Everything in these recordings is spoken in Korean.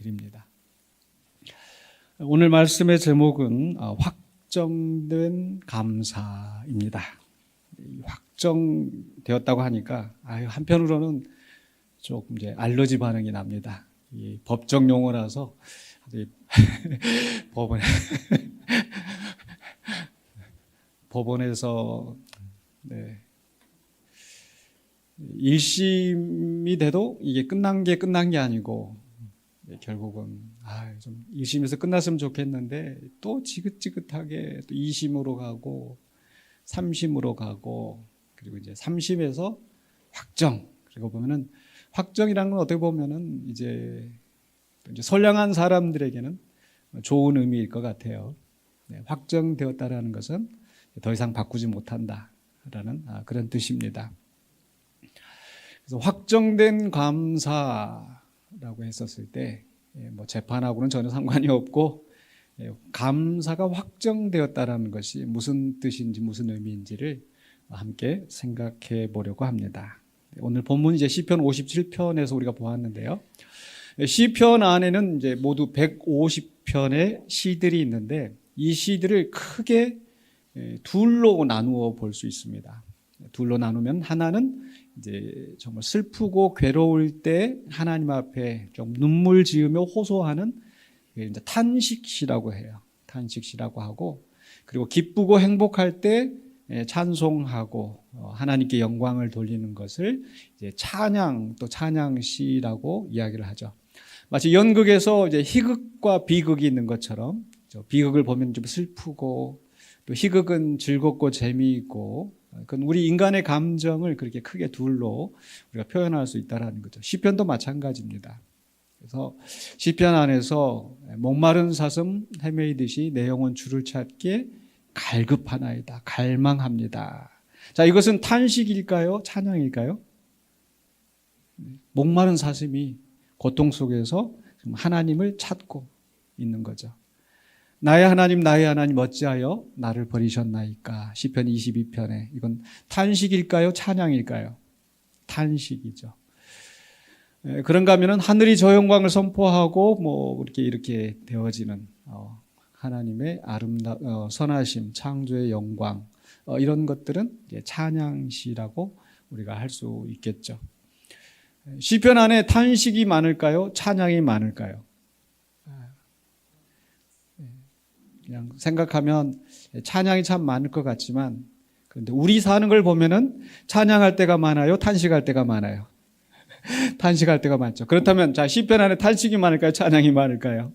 드립니다. 오늘 말씀의 제목은 확정된 감사입니다. 확정되었다고 하니까 한편으로는 조금 이제 알러지 반응이 납니다. 이 법적 용어라서 법원에서 1심이 돼도 이게 끝난 게 아니고 결국은 좀 1심에서 끝났으면 좋겠는데 또 지긋지긋하게 또 2심으로 가고 3심으로 가고 그리고 이제 3심에서 확정. 그리고 보면은 확정이라는 건 어떻게 보면은 이제 선량한 사람들에게는 좋은 의미일 것 같아요. 확정되었다라는 것은 더 이상 바꾸지 못한다라는 그런 뜻입니다. 그래서 확정된 감사라고 했었을 때 재판하고는 전혀 상관이 없고 감사가 확정되었다라는 것이 무슨 뜻인지 무슨 의미인지를 함께 생각해 보려고 합니다. 오늘 본문 이제 시편 57편에서 우리가 보았는데요. 시편 안에는 이제 모두 150편의 시들이 있는데 이 시들을 크게 둘로 나누어 볼 수 있습니다. 둘로 나누면 하나는 이제 정말 슬프고 괴로울 때 하나님 앞에 좀 눈물 지으며 호소하는 이제 탄식시라고 해요. 탄식시라고 하고, 그리고 기쁘고 행복할 때 찬송하고 하나님께 영광을 돌리는 것을 이제 찬양 또 찬양시라고 이야기를 하죠. 마치 연극에서 이제 희극과 비극이 있는 것처럼 비극을 보면 좀 슬프고 또 희극은 즐겁고 재미있고, 그건 우리 인간의 감정을 그렇게 크게 둘로 우리가 표현할 수 있다는 거죠. 시편도 마찬가지입니다. 그래서 시편 안에서 목마른 사슴 헤매이듯이 내 영혼 주를 찾게 갈급하나이다, 갈망합니다. 자, 이것은 탄식일까요? 찬양일까요? 목마른 사슴이 고통 속에서 하나님을 찾고 있는 거죠. 나의 하나님 어찌하여 나를 버리셨나이까? 시편 22편에 이건 탄식일까요? 찬양일까요? 탄식이죠. 그런가 하면은 하늘이 저 영광을 선포하고 이렇게 되어지는 하나님의 선하심, 창조의 영광, 이런 것들은 찬양시라고 우리가 할 수 있겠죠. 시편 안에 탄식이 많을까요? 찬양이 많을까요? 그냥 생각하면 찬양이 참 많을 것 같지만, 그런데 우리 사는 걸 보면은 찬양할 때가 많아요? 탄식할 때가 많아요? 탄식할 때가 많죠. 그렇다면 자, 시편 안에 탄식이 많을까요? 찬양이 많을까요?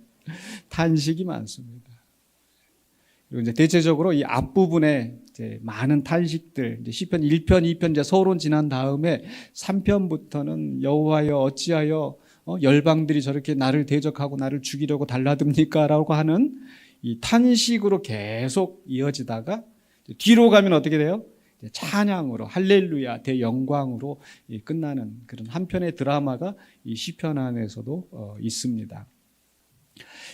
탄식이 많습니다. 그리고 이제 대체적으로 이 앞부분에 이제 많은 탄식들, 이제 시편 1편, 2편 이제 서론 지난 다음에 3편부터는 여호와여 어찌하여 열방들이 저렇게 나를 대적하고 나를 죽이려고 달라듭니까? 라고 하는 이 탄식으로 계속 이어지다가 뒤로 가면 어떻게 돼요? 찬양으로, 할렐루야, 대영광으로 끝나는 그런 한편의 드라마가 이 시편 안에서도 있습니다.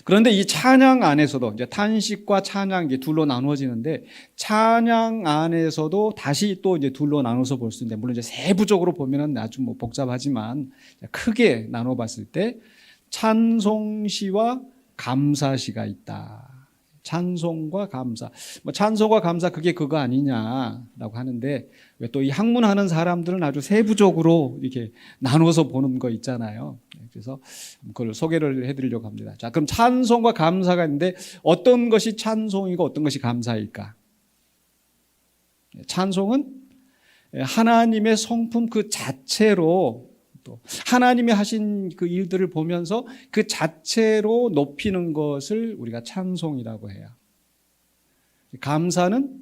그런데 이 찬양 안에서도 이제 탄식과 찬양 이게 둘로 나누어지는데, 찬양 안에서도 다시 또 이제 둘로 나눠서 볼 수 있는데, 물론 이제 세부적으로 보면은 아주 복잡하지만 크게 나눠봤을 때 찬송시와 감사시가 있다. 찬송과 감사. 찬송과 감사 그게 그거 아니냐라고 하는데, 왜 또 이 학문하는 사람들은 아주 세부적으로 이렇게 나눠서 보는 거 있잖아요. 그래서 그걸 소개를 해드리려고 합니다. 자, 그럼 찬송과 감사가 있는데 어떤 것이 찬송이고 어떤 것이 감사일까? 찬송은 하나님의 성품 그 자체로, 또 하나님이 하신 그 일들을 보면서 그 자체로 높이는 것을 우리가 찬송이라고 해요. 감사는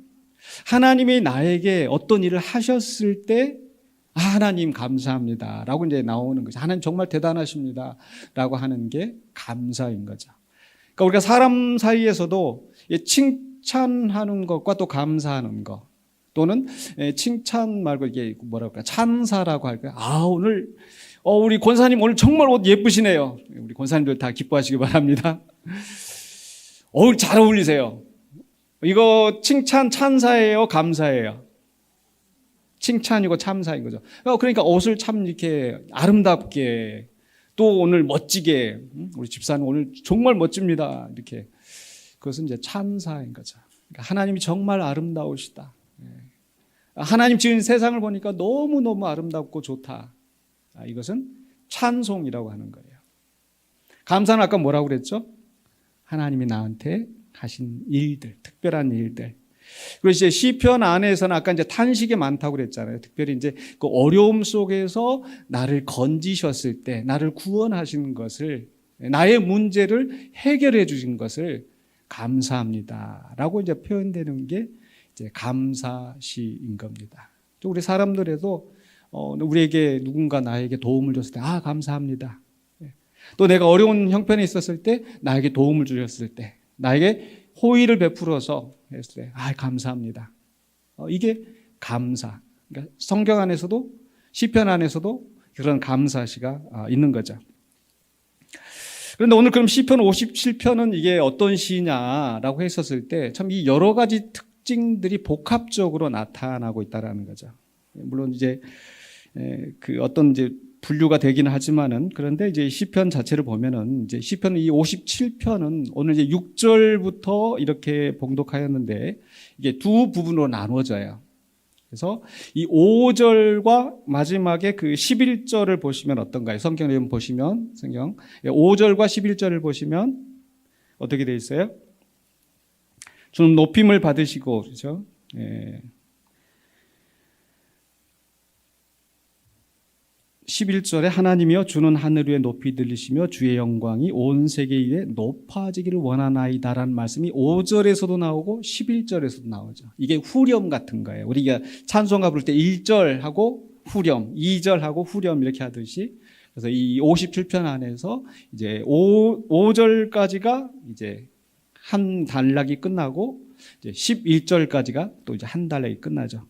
하나님이 나에게 어떤 일을 하셨을 때 하나님 감사합니다 라고 이제 나오는 거죠. 하나님 정말 대단하십니다 라고 하는 게 감사인 거죠. 그러니까 우리가 사람 사이에서도 칭찬하는 것과 또 감사하는 것, 또는 칭찬 말고 이게 뭐랄까 찬사라고 할까요? 오늘 우리 권사님 오늘 정말 옷 예쁘시네요. 우리 권사님들 다 기뻐하시기 바랍니다. 잘 어울리세요. 이거 칭찬 찬사예요, 감사예요? 칭찬이고 참사인 거죠. 그러니까 옷을 참 이렇게 아름답게 또 오늘 멋지게 우리 집사님 오늘 정말 멋집니다. 이렇게 그것은 이제 찬사인 거죠. 그러니까 하나님이 정말 아름다우시다. 하나님 지은 세상을 보니까 너무너무 아름답고 좋다. 이것은 찬송이라고 하는 거예요. 감사는 아까 뭐라고 그랬죠? 하나님이 나한테 하신 일들, 특별한 일들. 그리고 이제 시편 안에서는 아까 이제 탄식이 많다고 그랬잖아요. 특별히 이제 그 어려움 속에서 나를 건지셨을 때, 나를 구원하신 것을, 나의 문제를 해결해 주신 것을 감사합니다라고 이제 표현되는 게 이제 감사시인 겁니다. 우리 사람들에도 우리에게 누군가 나에게 도움을 줬을 때, 감사합니다. 또 내가 어려운 형편에 있었을 때, 나에게 도움을 주셨을 때, 나에게 호의를 베풀어서 했을 때, 감사합니다. 이게 감사. 그러니까 성경 안에서도 시편 안에서도 그런 감사시가 있는 거죠. 그런데 오늘 그럼 시편 57편은 이게 어떤 시냐라고 했었을 때 참 이 여러 가지 특징들이 복합적으로 나타나고 있다라는 거죠. 물론 이제 그 어떤 이제 분류가 되기는 하지만은 그런데 이제 시편 자체를 보면은 이제 시편 이 57편은 오늘 이제 6절부터 이렇게 봉독하였는데 이게 두 부분으로 나누어져요. 그래서 이 5절과 마지막에 그 11절을 보시면 어떤가요? 성경을 보시면 5절과 11절을 보시면 어떻게 되어 있어요? 주는 높임을 받으시고 그렇죠? 11절에 하나님이여 주는 하늘 위에 높이 들리시며 주의 영광이 온 세계 위에 높아지기를 원하나이다라는 말씀이 5절에서도 나오고 11절에서도 나오죠. 이게 후렴 같은 거예요. 우리가 찬송가 부를 때 1절하고 후렴, 2절하고 후렴 이렇게 하듯이 그래서 이 57편 안에서 이제 5절까지가 이제 한 단락이 끝나고 이제 11절까지가 또 이제 한 단락이 끝나죠.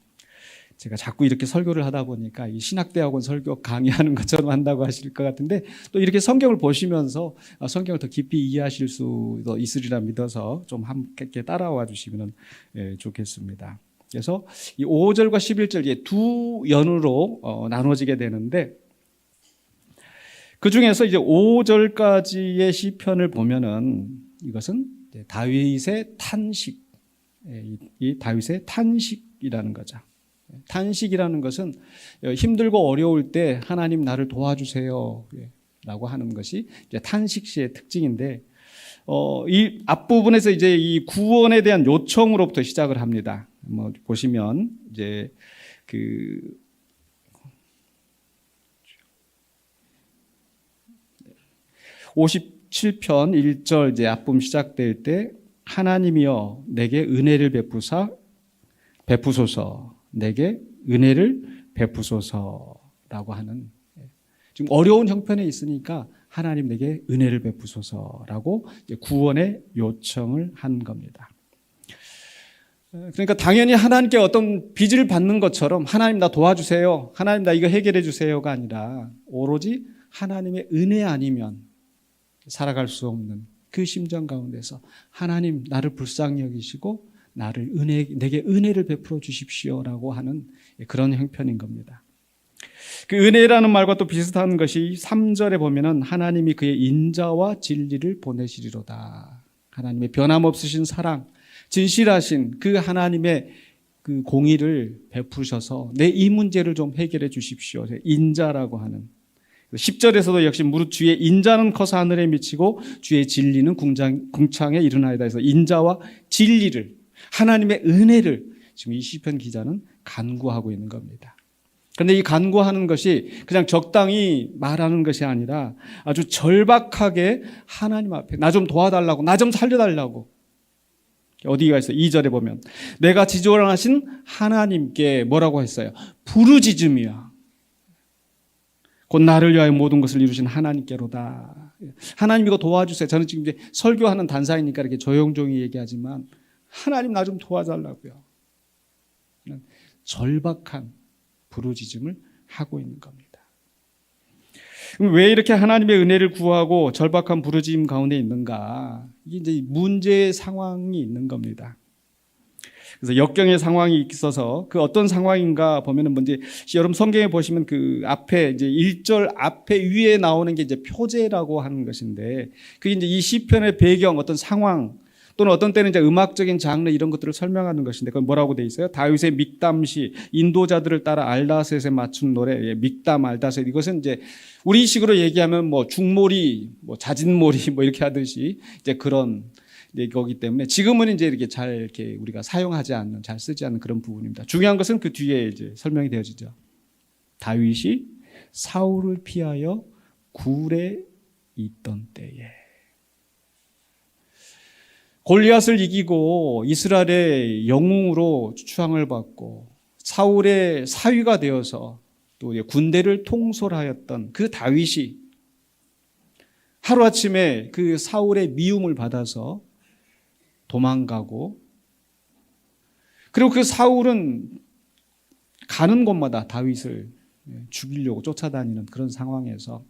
제가 자꾸 이렇게 설교를 하다 보니까 이 신학대학원 설교 강의하는 것처럼 한다고 하실 것 같은데 또 이렇게 성경을 보시면서 성경을 더 깊이 이해하실 수도 있으리라 믿어서 좀 함께 따라와 주시면 좋겠습니다. 그래서 이 5절과 11절 두 연으로 나눠지게 되는데 그 중에서 이제 5절까지의 시편을 보면은 이것은 다윗의 탄식, 이 다윗의 탄식이라는 거죠. 탄식이라는 것은 힘들고 어려울 때 하나님 나를 도와주세요 라고 하는 것이 이제 탄식시의 특징인데 이 앞부분에서 이제 이 구원에 대한 요청으로부터 시작을 합니다. 보시면 이제 그 57편 1절 이제 앞부분 시작될 때 하나님이여 내게 은혜를 베푸소서 내게 은혜를 베푸소서라고 하는 지금 어려운 형편에 있으니까 하나님 내게 은혜를 베푸소서라고 구원의 요청을 한 겁니다. 그러니까 당연히 하나님께 어떤 빚을 받는 것처럼 하나님 나 도와주세요. 하나님 나 이거 해결해 주세요가 아니라 오로지 하나님의 은혜 아니면 살아갈 수 없는 그 심정 가운데서 하나님 나를 불쌍히 여기시고 내게 은혜를 베풀어 주십시오라고 하는 그런 형편인 겁니다. 그 은혜라는 말과 또 비슷한 것이 3절에 보면은 하나님이 그의 인자와 진리를 보내시리로다. 하나님의 변함없으신 사랑, 진실하신 그 하나님의 그 공의를 베푸셔서 내 이 문제를 좀 해결해 주십시오. 인자라고 하는 10절에서도 역시 무릇 주의 인자는 커서 하늘에 미치고 주의 진리는 궁창에 이르나이다 해서 인자와 진리를 하나님의 은혜를 지금 이 시편 기자는 간구하고 있는 겁니다. 그런데 이 간구하는 것이 그냥 적당히 말하는 것이 아니라 아주 절박하게 하나님 앞에 나 좀 도와달라고, 나 좀 살려달라고. 어디가 있어요? 2절에 보면 내가 지존하신 하나님께 뭐라고 했어요? 부르짖음이야. 곧 나를 위하여 모든 것을 이루신 하나님께로다. 하나님 이거 도와주세요. 저는 지금 이제 설교하는 단사이니까 이렇게 조용조용히 얘기하지만 하나님 나 좀 도와달라고요. 절박한 부르짖음을 하고 있는 겁니다. 그럼 왜 이렇게 하나님의 은혜를 구하고 절박한 부르짖음 가운데 있는가? 이게 이제 문제의 상황이 있는 겁니다. 그래서 역경의 상황이 있어서 그 어떤 상황인가 보면은 뭔지 여러분 성경에 보시면 그 앞에 이제 1절 앞에 위에 나오는 게 이제 표제라고 하는 것인데 그게 이제 이 시편의 배경 어떤 상황 또는 어떤 때는 이제 음악적인 장르 이런 것들을 설명하는 것인데 그건 뭐라고 돼 있어요? 다윗의 믹담시 인도자들을 따라 알다셋에 맞춘 노래 믹담 알다셋 이것은 이제 우리식으로 얘기하면 뭐 중몰이 뭐 자진몰이 뭐 이렇게 하듯이 이제 그런 거기 때문에 지금은 이제 이렇게 잘 이렇게 우리가 사용하지 않는 잘 쓰지 않는 그런 부분입니다. 중요한 것은 그 뒤에 이제 설명이 되어지죠. 다윗이 사울을 피하여 굴에 있던 때에 골리앗을 이기고 이스라엘의 영웅으로 추앙을 받고 사울의 사위가 되어서 또 군대를 통솔하였던 그 다윗이 하루아침에 그 사울의 미움을 받아서 도망가고 그리고 그 사울은 가는 곳마다 다윗을 죽이려고 쫓아다니는 그런 상황에서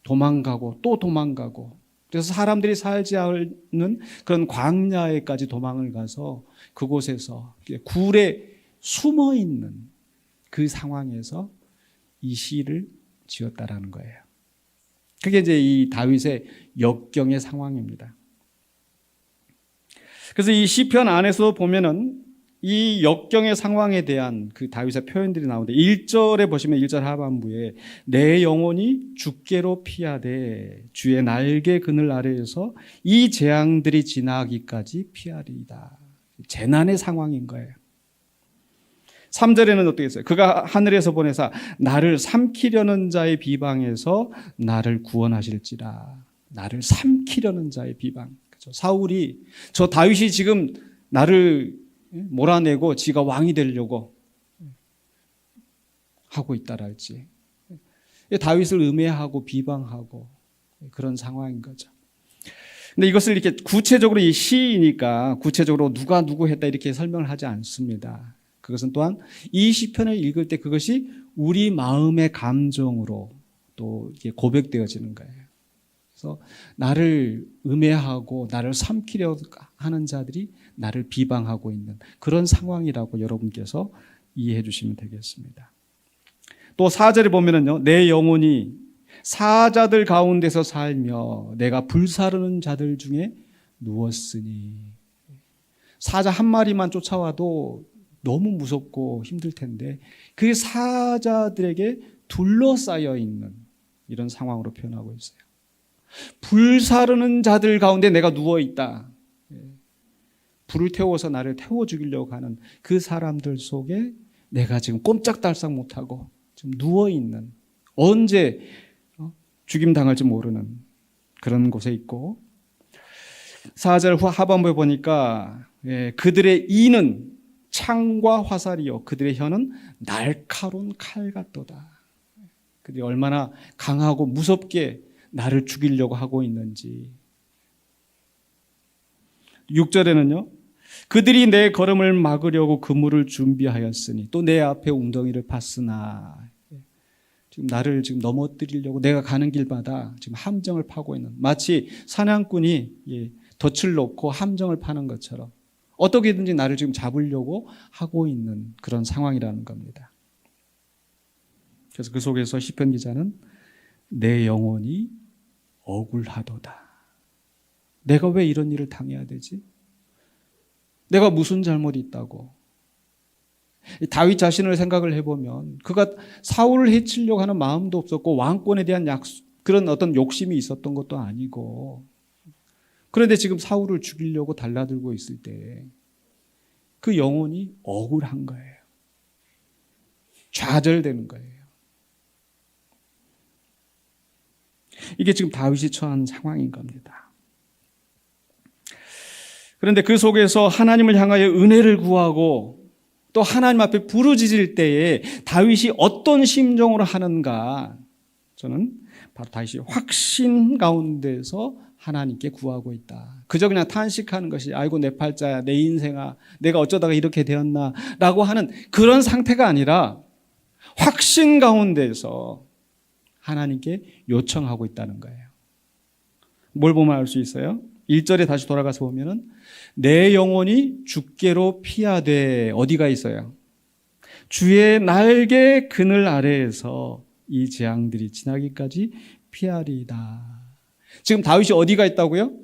도망가고 또 도망가고 그래서 사람들이 살지 않는 그런 광야에까지 도망을 가서 그곳에서 굴에 숨어 있는 그 상황에서 이 시를 지었다라는 거예요. 그게 이제 이 다윗의 역경의 상황입니다. 그래서 이 시편 안에서 보면은 이 역경의 상황에 대한 그 다윗의 표현들이 나오는데 1절에 보시면 1절 하반부에 내 영혼이 주께로 피하되 주의 날개 그늘 아래에서 이 재앙들이 지나기까지 피하리이다. 재난의 상황인 거예요. 3절에는 어떻게 했어요? 그가 하늘에서 보내사 나를 삼키려는 자의 비방에서 나를 구원하실지라. 나를 삼키려는 자의 비방. 그렇죠? 사울이 저 다윗이 지금 나를 몰아내고 지가 왕이 되려고 하고 있다랄지 다윗을 음해하고 비방하고 그런 상황인 거죠. 근데 이것을 이렇게 구체적으로 이 시이니까 구체적으로 누가 누구 했다 이렇게 설명을 하지 않습니다. 그것은 또한 이 시편을 읽을 때 그것이 우리 마음의 감정으로 또 이게 고백되어지는 거예요. 그래서 나를 음해하고 나를 삼키려 하는 자들이 나를 비방하고 있는 그런 상황이라고 여러분께서 이해해 주시면 되겠습니다. 또 4절에 보면은요, 내 영혼이 사자들 가운데서 살며 내가 불사르는 자들 중에 누웠으니. 사자 한 마리만 쫓아와도 너무 무섭고 힘들 텐데 그 사자들에게 둘러싸여 있는 이런 상황으로 표현하고 있어요. 불사르는 자들 가운데 내가 누워있다. 불을 태워서 나를 태워 죽이려고 하는 그 사람들 속에 내가 지금 꼼짝달싹 못하고 지금 누워있는, 언제 죽임당할지 모르는 그런 곳에 있고, 4절 하반부에 보니까 그들의 이는 창과 화살이요 그들의 혀는 날카로운 칼 같도다. 그들이 얼마나 강하고 무섭게 나를 죽이려고 하고 있는지. 6절에는요, 그들이 내 걸음을 막으려고 그물을 준비하였으니 또 내 앞에 웅덩이를 팠으나. 지금 나를 지금 넘어뜨리려고 내가 가는 길마다 지금 함정을 파고 있는, 마치 사냥꾼이 덫을 놓고 함정을 파는 것처럼 어떻게든지 나를 지금 잡으려고 하고 있는 그런 상황이라는 겁니다. 그래서 그 속에서 시편 기자는 내 영혼이 억울하도다. 내가 왜 이런 일을 당해야 되지? 내가 무슨 잘못이 있다고? 다윗 자신을 생각을 해보면 그가 사울을 해치려고 하는 마음도 없었고 왕권에 대한 그런 어떤 욕심이 있었던 것도 아니고, 그런데 지금 사울을 죽이려고 달라들고 있을 때 그 영혼이 억울한 거예요. 좌절되는 거예요. 이게 지금 다윗이 처한 상황인 겁니다. 그런데 그 속에서 하나님을 향하여 은혜를 구하고 또 하나님 앞에 부르짖을 때에 다윗이 어떤 심정으로 하는가, 저는 바로 다윗이 확신 가운데서 하나님께 구하고 있다. 그저 그냥 탄식하는 것이 아이고 내 팔자야, 내 인생아, 내가 어쩌다가 이렇게 되었나 라고 하는 그런 상태가 아니라 확신 가운데서 하나님께 요청하고 있다는 거예요. 뭘 보면 알 수 있어요? 1절에 다시 돌아가서 보면은 내 영혼이 주께로 피하되 어디가 있어요? 주의 날개 그늘 아래에서 이 재앙들이 지나기까지 피하리이다. 지금 다윗이 어디가 있다고요?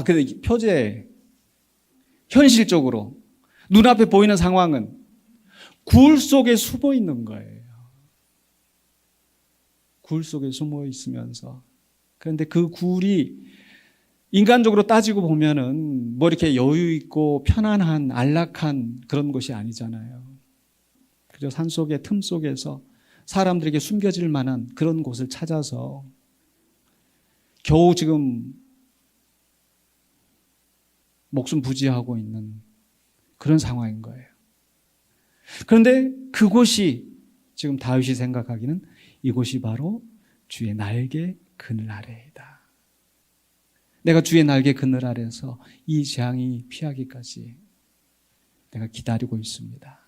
근데 표제 현실적으로 눈앞에 보이는 상황은 굴 속에 숨어 있는 거예요. 굴 속에 숨어 있으면서. 그런데 그 굴이 인간적으로 따지고 보면은 뭐 이렇게 여유 있고 편안한 안락한 그런 곳이 아니잖아요. 그저 산속의 틈 속에서 사람들에게 숨겨질 만한 그런 곳을 찾아서 겨우 지금 목숨 부지하고 있는 그런 상황인 거예요. 그런데 그곳이 지금 다윗이 생각하기는 이곳이 바로 주의 날개 그늘 아래이다. 내가 주의 날개 그늘 아래에서 이 재앙이 피하기까지 내가 기다리고 있습니다.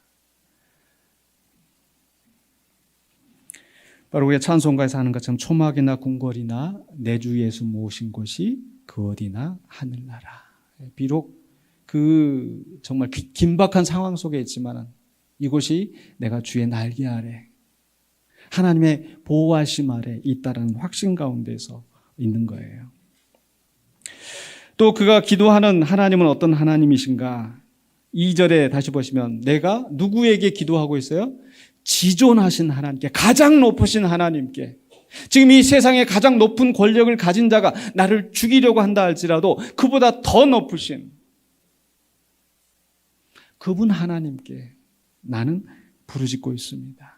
바로 우리가 찬송가에서 하는 것처럼 초막이나 궁궐이나 내 주 예수 모신 곳이 그 어디나 하늘나라. 비록 그 정말 긴박한 상황 속에 있지만 이곳이 내가 주의 날개 아래 하나님의 보호하심 아래 있다는 확신 가운데서 있는 거예요. 또 그가 기도하는 하나님은 어떤 하나님이신가? 2절에 다시 보시면 내가 누구에게 기도하고 있어요? 지존하신 하나님께, 가장 높으신 하나님께. 지금 이 세상에 가장 높은 권력을 가진 자가 나를 죽이려고 한다 할지라도 그보다 더 높으신 그분 하나님께 나는 부르짖고 있습니다.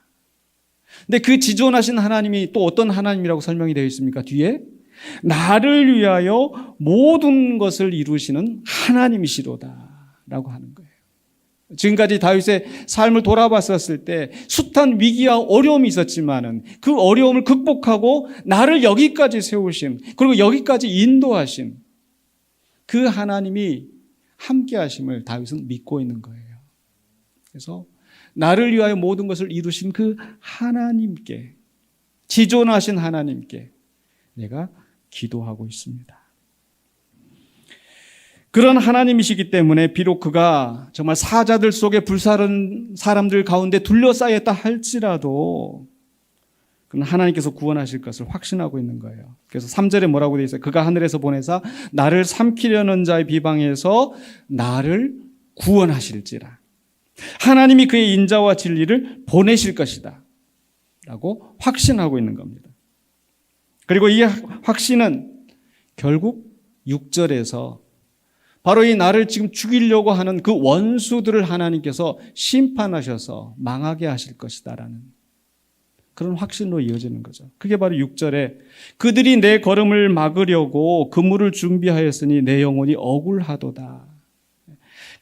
근데 그 지존하신 하나님이 또 어떤 하나님이라고 설명이 되어 있습니까? 뒤에 나를 위하여 모든 것을 이루시는 하나님이시로다 라고 하는 거예요. 지금까지 다윗의 삶을 돌아봤었을 때 숱한 위기와 어려움이 있었지만은 그 어려움을 극복하고 나를 여기까지 세우신, 그리고 여기까지 인도하신 그 하나님이 함께 하심을 다윗은 믿고 있는 거예요. 그래서 나를 위하여 모든 것을 이루신 그 하나님께, 지존하신 하나님께 내가 기도하고 있습니다. 그런 하나님이시기 때문에 비록 그가 정말 사자들 속에 불사른 사람들 가운데 둘러싸였다 할지라도 그는 하나님께서 구원하실 것을 확신하고 있는 거예요. 그래서 3절에 뭐라고 되어 있어요? 그가 하늘에서 보내사 나를 삼키려는 자의 비방에서 나를 구원하실지라. 하나님이 그의 인자와 진리를 보내실 것이다 라고 확신하고 있는 겁니다. 그리고 이 확신은 결국 6절에서 바로 이 나를 지금 죽이려고 하는 그 원수들을 하나님께서 심판하셔서 망하게 하실 것이다라는 그런 확신으로 이어지는 거죠. 그게 바로 6절에 그들이 내 걸음을 막으려고 그물을 준비하였으니 내 영혼이 억울하도다.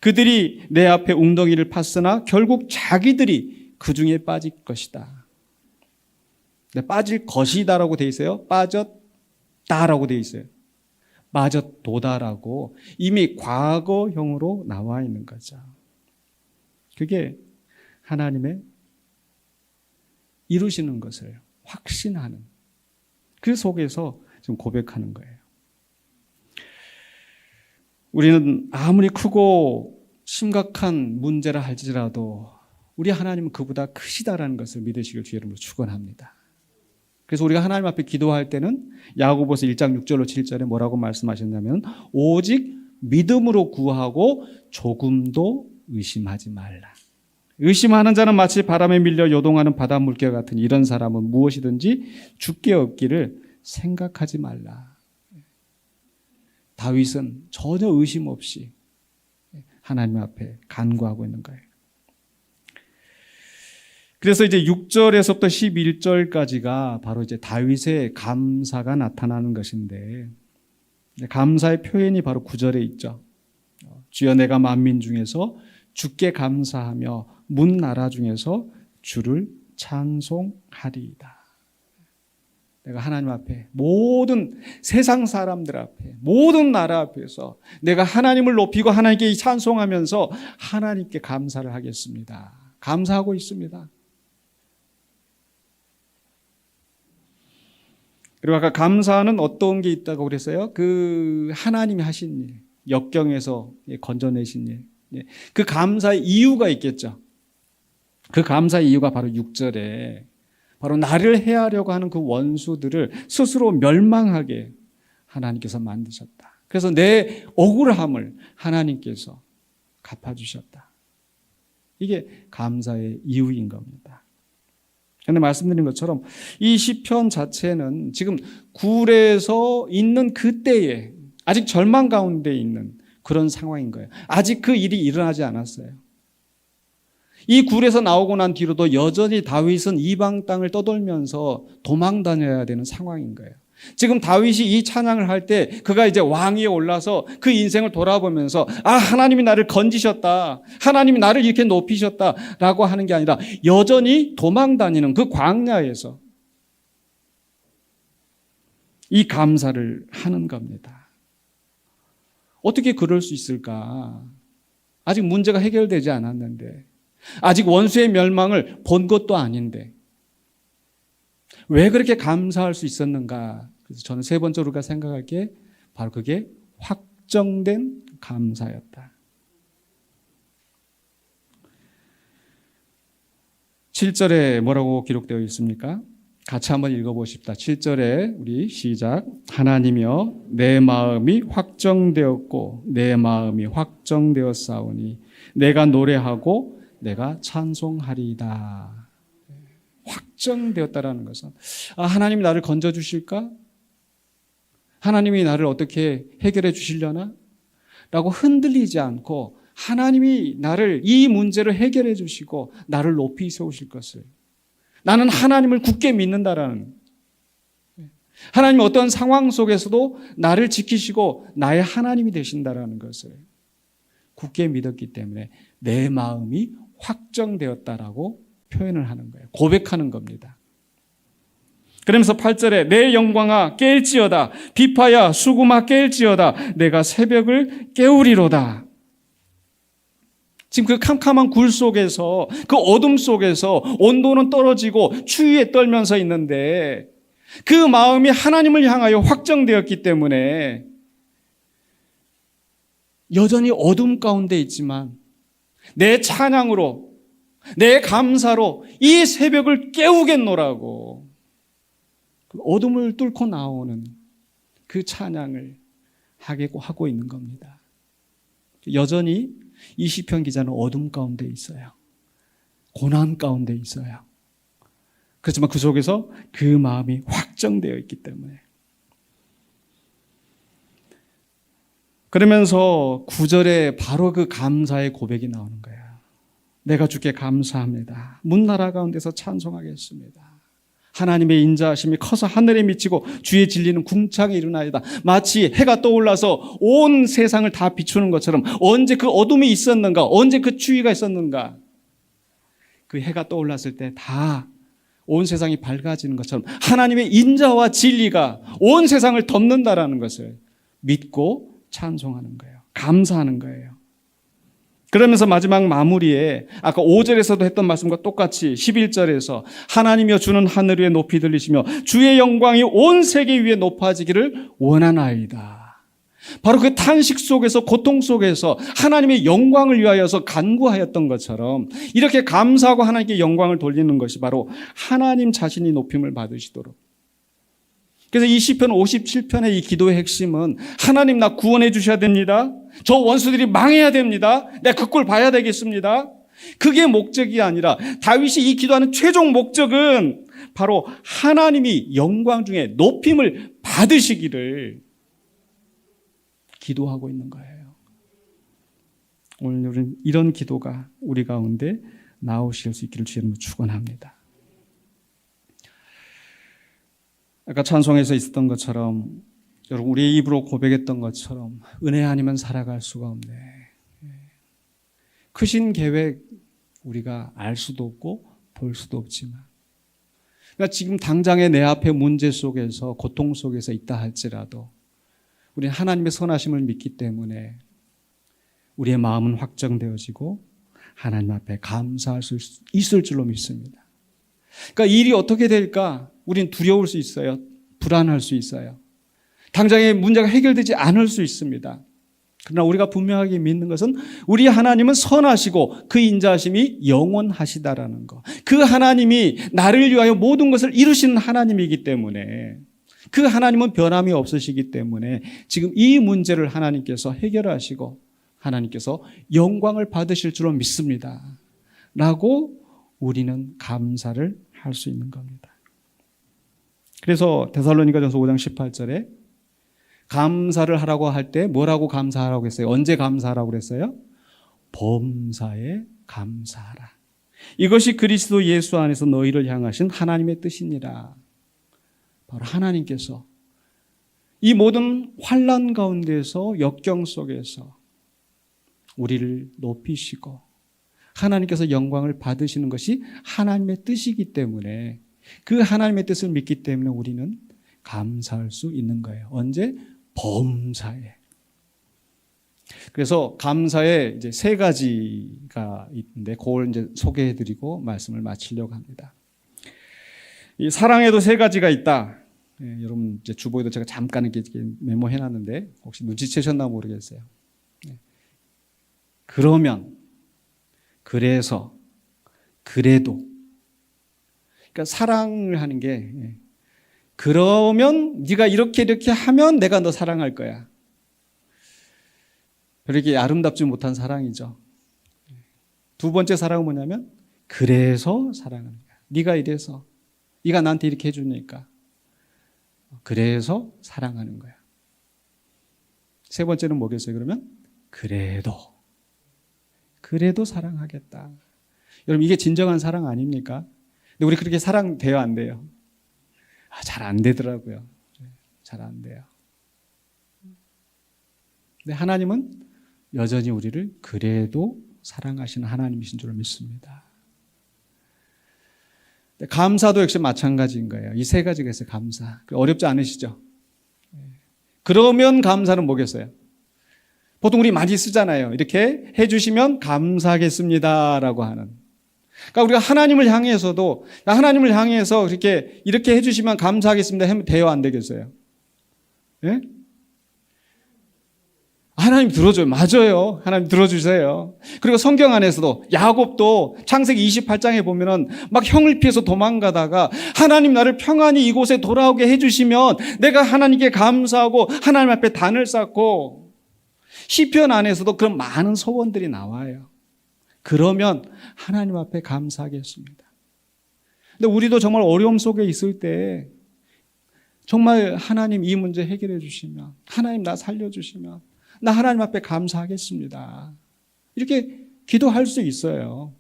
그들이 내 앞에 웅덩이를 팠으나 결국 자기들이 그 중에 빠질 것이다. 빠질 것이다라고 돼 있어요. 빠졌다라고 돼 있어요. 빠졌도다라고 이미 과거형으로 나와 있는 거죠. 그게 하나님의 이루시는 것을 확신하는 그 속에서 지금 고백하는 거예요. 우리는 아무리 크고 심각한 문제라 할지라도 우리 하나님은 그보다 크시다라는 것을 믿으시길 주의 이름으로 축원합니다. 그래서 우리가 하나님 앞에 기도할 때는 야고보서 1장 6절로 7절에 뭐라고 말씀하셨냐면 오직 믿음으로 구하고 조금도 의심하지 말라. 의심하는 자는 마치 바람에 밀려 요동하는 바닷물결 같은 이런 사람은 무엇이든지 죽게 없기를 생각하지 말라. 다윗은 전혀 의심 없이 하나님 앞에 간구하고 있는 거예요. 그래서 이제 6절에서부터 11절까지가 바로 이제 다윗의 감사가 나타나는 것인데 감사의 표현이 바로 9절에 있죠. 주여 내가 만민 중에서 주께 감사하며 문 나라 중에서 주를 찬송하리이다. 내가 하나님 앞에 모든 세상 사람들 앞에 모든 나라 앞에서 내가 하나님을 높이고 하나님께 찬송하면서 하나님께 감사를 하겠습니다. 감사하고 있습니다. 그리고 아까 감사는 어떤 게 있다고 그랬어요? 그 하나님이 하신 일, 역경에서 건져내신 일. 그 감사의 이유가 있겠죠. 그 감사의 이유가 바로 6절에 바로 나를 해하려고 하는 그 원수들을 스스로 멸망하게 하나님께서 만드셨다. 그래서 내 억울함을 하나님께서 갚아주셨다. 이게 감사의 이유인 겁니다. 그런데 말씀드린 것처럼 이 시편 자체는 지금 굴에서 있는 그때에 아직 절망 가운데 있는 그런 상황인 거예요. 아직 그 일이 일어나지 않았어요. 이 굴에서 나오고 난 뒤로도 여전히 다윗은 이방 땅을 떠돌면서 도망 다녀야 되는 상황인 거예요. 지금 다윗이 이 찬양을 할 때 그가 이제 왕위에 올라서 그 인생을 돌아보면서 하나님이 나를 건지셨다. 하나님이 나를 이렇게 높이셨다라고 하는 게 아니라 여전히 도망 다니는 그 광야에서 이 감사를 하는 겁니다. 어떻게 그럴 수 있을까? 아직 문제가 해결되지 않았는데, 아직 원수의 멸망을 본 것도 아닌데 왜 그렇게 감사할 수 있었는가? 그래서 저는 세 번째로 우리가 생각할 게 바로 그게 확정된 감사였다. 7절에 뭐라고 기록되어 있습니까? 같이 한번 읽어보십시다. 7절에 우리 시작. 하나님이여 내 마음이 확정되었고 내 마음이 확정되었사오니 내가 노래하고 내가 찬송하리이다. 확정되었다라는 것은 하나님이 나를 건져주실까? 하나님이 나를 어떻게 해결해 주시려나? 라고 흔들리지 않고 하나님이 나를 이 문제를 해결해 주시고 나를 높이 세우실 것을, 나는 하나님을 굳게 믿는다라는, 하나님이 어떤 상황 속에서도 나를 지키시고 나의 하나님이 되신다라는 것을 굳게 믿었기 때문에 내 마음이 확정되었다라고 표현을 하는 거예요. 고백하는 겁니다. 그러면서 8절에 내 영광아 깰지어다, 비파야 수구마 깰지어다, 내가 새벽을 깨우리로다. 지금 그 캄캄한 굴 속에서, 그 어둠 속에서 온도는 떨어지고 추위에 떨면서 있는데 그 마음이 하나님을 향하여 확정되었기 때문에 여전히 어둠 가운데 있지만 내 찬양으로, 내 감사로 이 새벽을 깨우겠노라고 그 어둠을 뚫고 나오는 그 찬양을 하고 있는 겁니다. 여전히 이 시편 기자는 어둠 가운데 있어요. 고난 가운데 있어요. 그렇지만 그 속에서 그 마음이 확정되어 있기 때문에. 그러면서 9절에 바로 그 감사의 고백이 나오는 거예요. 내가 주께 감사합니다. 문나라 가운데서 찬송하겠습니다. 하나님의 인자하심이 커서 하늘에 미치고 주의 진리는 궁창에 이르나이다. 마치 해가 떠올라서 온 세상을 다 비추는 것처럼 언제 그 어둠이 있었는가, 언제 그 추위가 있었는가, 그 해가 떠올랐을 때 다 온 세상이 밝아지는 것처럼 하나님의 인자와 진리가 온 세상을 덮는다라는 것을 믿고 찬송하는 거예요. 감사하는 거예요. 그러면서 마지막 마무리에 아까 5절에서도 했던 말씀과 똑같이 11절에서 하나님이여 주는 하늘 위에 높이 들리시며 주의 영광이 온 세계 위에 높아지기를 원하나이다. 바로 그 탄식 속에서, 고통 속에서 하나님의 영광을 위하여서 간구하였던 것처럼 이렇게 감사하고 하나님께 영광을 돌리는 것이 바로 하나님 자신이 높임을 받으시도록. 그래서 이 시편 57편의 이 기도의 핵심은 하나님 나 구원해 주셔야 됩니다. 저 원수들이 망해야 됩니다. 내가 그 꼴 봐야 되겠습니다. 그게 목적이 아니라 다윗이 이 기도하는 최종 목적은 바로 하나님이 영광 중에 높임을 받으시기를 기도하고 있는 거예요. 오늘 이런 기도가 우리 가운데 나오실 수 있기를 주님으로 축원합니다. 아까 찬송에서 있었던 것처럼, 여러분 우리의 입으로 고백했던 것처럼 은혜 아니면 살아갈 수가 없네. 크신 계획 우리가 알 수도 없고 볼 수도 없지만, 그러니까 지금 당장의 내 앞에 문제 속에서, 고통 속에서 있다 할지라도 우리는 하나님의 선하심을 믿기 때문에 우리의 마음은 확정되어지고 하나님 앞에 감사할 수 있을 줄로 믿습니다. 그러니까 일이 어떻게 될까? 우린 두려울 수 있어요. 불안할 수 있어요. 당장의 문제가 해결되지 않을 수 있습니다. 그러나 우리가 분명하게 믿는 것은 우리 하나님은 선하시고 그 인자하심이 영원하시다라는 것. 그 하나님이 나를 위하여 모든 것을 이루시는 하나님이기 때문에, 그 하나님은 변함이 없으시기 때문에 지금 이 문제를 하나님께서 해결하시고 하나님께서 영광을 받으실 줄로 믿습니다. 라고 우리는 감사를 할 수 있는 겁니다. 그래서 데살로니가전서 5장 18절에 감사를 하라고 할 때 뭐라고 감사하라고 했어요? 언제 감사하라고 그랬어요? 범사에 감사하라. 이것이 그리스도 예수 안에서 너희를 향하신 하나님의 뜻이니라. 바로 하나님께서 이 모든 환난 가운데서 역경 속에서 우리를 높이시고 하나님께서 영광을 받으시는 것이 하나님의 뜻이기 때문에, 그 하나님의 뜻을 믿기 때문에 우리는 감사할 수 있는 거예요. 언제? 범사에. 그래서 감사에 이제 세 가지가 있는데 그걸 이제 소개해드리고 말씀을 마치려고 합니다. 이 사랑에도 세 가지가 있다. 예, 여러분 이제 주보에도 제가 잠깐 이렇게 메모해놨는데 혹시 눈치채셨나 모르겠어요. 예. 그러면, 그래서, 그래도. 그러니까 사랑을 하는 게, 예. 그러면 네가 이렇게 하면 내가 너 사랑할 거야. 그렇게 아름답지 못한 사랑이죠. 두 번째 사랑은 뭐냐면 그래서 사랑하는 거야. 네가 이래서, 네가 나한테 이렇게 해주니까 그래서 사랑하는 거야. 세 번째는 뭐겠어요? 그러면 그래도 사랑하겠다. 여러분 이게 진정한 사랑 아닙니까? 근데 우리 그렇게 사랑 돼요, 안 돼요? 잘 안 되더라고요. 잘 안 돼요. 근데 하나님은 여전히 우리를 그래도 사랑하시는 하나님이신 줄 믿습니다. 감사도 역시 마찬가지인 거예요. 이 세 가지가 있어요. 감사. 어렵지 않으시죠? 그러면 감사는 뭐겠어요? 보통 우리 많이 쓰잖아요. 이렇게 해주시면 감사하겠습니다라고 하는. 그러니까 우리가 하나님을 향해서도, 하나님을 향해서 이렇게 해주시면 감사하겠습니다 하면 돼요, 안 되겠어요? 예? 하나님 들어줘요. 맞아요. 하나님 들어주세요. 그리고 성경 안에서도 야곱도 창세기 28장에 보면은 막 형을 피해서 도망가다가 하나님 나를 평안히 이곳에 돌아오게 해주시면 내가 하나님께 감사하고 하나님 앞에 단을 쌓고, 시편 안에서도 그런 많은 소원들이 나와요. 그러면 하나님 앞에 감사하겠습니다. 근데 우리도 정말 어려움 속에 있을 때 정말 하나님 이 문제 해결해 주시면, 하나님 나 살려주시면 나 하나님 앞에 감사하겠습니다. 이렇게 기도할 수 있어요.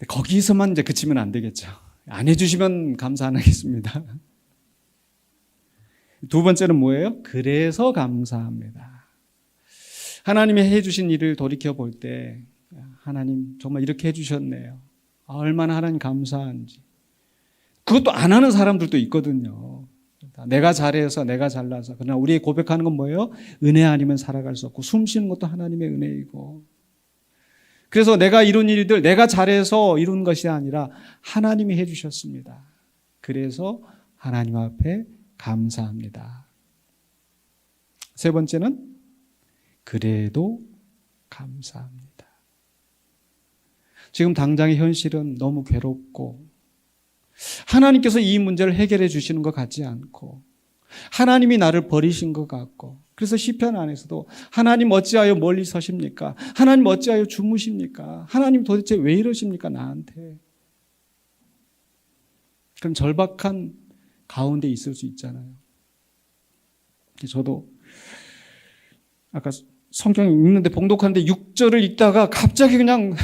거기서만 이제 그치면 안 되겠죠. 안 해주시면 감사 안 하겠습니다. 두 번째는 뭐예요? 그래서 감사합니다. 하나님이 해주신 일을 돌이켜볼 때 하나님 정말 이렇게 해주셨네요. 얼마나 하나님 감사한지. 그것도 안 하는 사람들도 있거든요. 내가 잘해서, 내가 잘나서. 그러나 우리 고백하는 건 뭐예요? 은혜 아니면 살아갈 수 없고, 숨 쉬는 것도 하나님의 은혜이고. 그래서 내가 이룬 일들, 내가 잘해서 이룬 것이 아니라 하나님이 해주셨습니다. 그래서 하나님 앞에 감사합니다. 세 번째는 그래도 감사합니다. 지금 당장의 현실은 너무 괴롭고 하나님께서 이 문제를 해결해 주시는 것 같지 않고 하나님이 나를 버리신 것 같고, 그래서 시편 안에서도 하나님 어찌하여 멀리 서십니까? 하나님 어찌하여 주무십니까? 하나님 도대체 왜 이러십니까 나한테? 그런 절박한 가운데 있을 수 있잖아요. 저도 아까 성경 읽는데 봉독하는데 6절을 읽다가 갑자기 그냥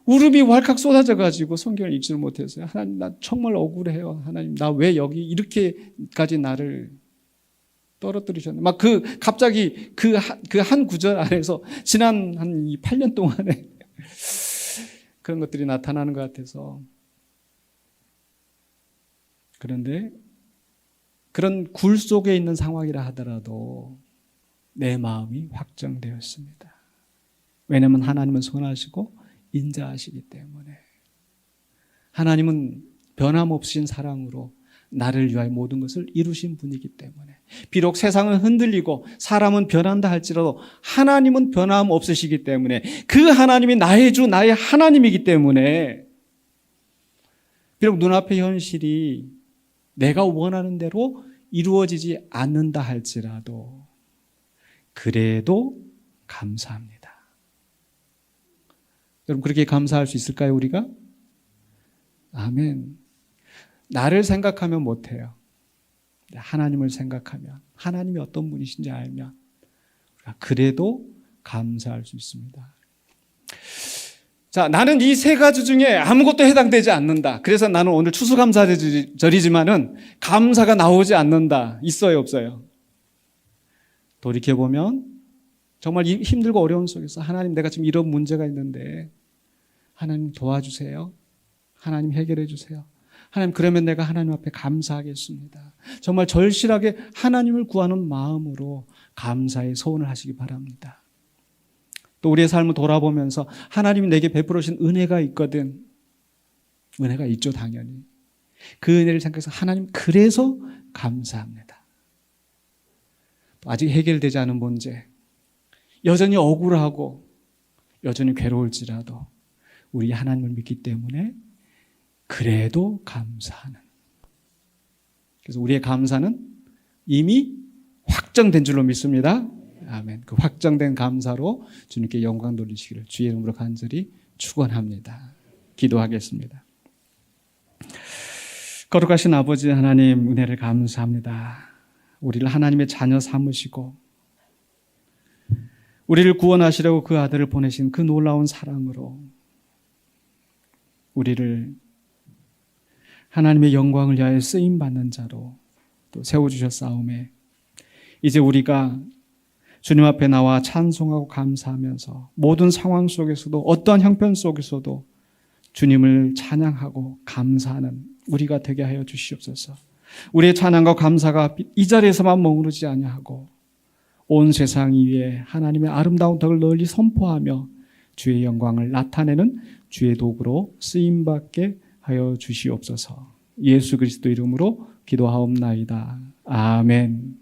울음이 왈칵 쏟아져가지고 성경을 읽지를 못했어요. 하나님 나 정말 억울해요. 하나님 나 왜 여기 이렇게까지 나를 떨어뜨리셨나. 막 갑자기 그 한 구절 안에서 지난 한 8년 동안에 그런 것들이 나타나는 것 같아서. 그런데 그런 굴 속에 있는 상황이라 하더라도 내 마음이 확정되었습니다. 왜냐하면 하나님은 선하시고 인자하시기 때문에. 하나님은 변함없으신 사랑으로 나를 위하여 모든 것을 이루신 분이기 때문에 비록 세상은 흔들리고 사람은 변한다 할지라도 하나님은 변함없으시기 때문에 그 하나님이 나의 주 나의 하나님이기 때문에 비록 눈앞의 현실이 내가 원하는 대로 이루어지지 않는다 할지라도 그래도 감사합니다. 여러분 그렇게 감사할 수 있을까요 우리가? 아멘. 나를 생각하면 못해요. 하나님을 생각하면 하나님이 어떤 분이신지 알면 우리가 그래도 감사할 수 있습니다. 자, 나는 이 세 가지 중에 아무것도 해당되지 않는다. 그래서 나는 오늘 추수감사절이지만은 감사가 나오지 않는다. 있어요, 없어요? 돌이켜보면 정말 힘들고 어려운 속에서 하나님 내가 지금 이런 문제가 있는데 하나님 도와주세요. 하나님 해결해 주세요. 하나님 그러면 내가 하나님 앞에 감사하겠습니다. 정말 절실하게 하나님을 구하는 마음으로 감사의 소원을 하시기 바랍니다. 또 우리의 삶을 돌아보면서 하나님이 내게 베풀어 주신 은혜가 있거든. 은혜가 있죠 당연히. 그 은혜를 생각해서 하나님 그래서 감사합니다. 또 아직 해결되지 않은 문제, 여전히 억울하고 여전히 괴로울지라도 우리 하나님을 믿기 때문에 그래도 감사하는. 그래서 우리의 감사는 이미 확정된 줄로 믿습니다. 아멘. 그 확정된 감사로 주님께 영광 돌리시기를 주의 이름으로 간절히 축원합니다. 기도하겠습니다. 거룩하신 아버지 하나님 은혜를 감사합니다. 우리를 하나님의 자녀 삼으시고 우리를 구원하시려고 그 아들을 보내신 그 놀라운 사랑으로 우리를 하나님의 영광을 위하여 쓰임받는 자로 또 세워주셨사오매 이제 우리가 주님 앞에 나와 찬송하고 감사하면서 모든 상황 속에서도 어떠한 형편 속에서도 주님을 찬양하고 감사하는 우리가 되게 하여 주시옵소서. 우리의 찬양과 감사가 이 자리에서만 머무르지 아니하고 온 세상 위에 하나님의 아름다운 덕을 널리 선포하며 주의 영광을 나타내는 주의 도구로 쓰임받게 하여 주시옵소서. 예수 그리스도 이름으로 기도하옵나이다. 아멘.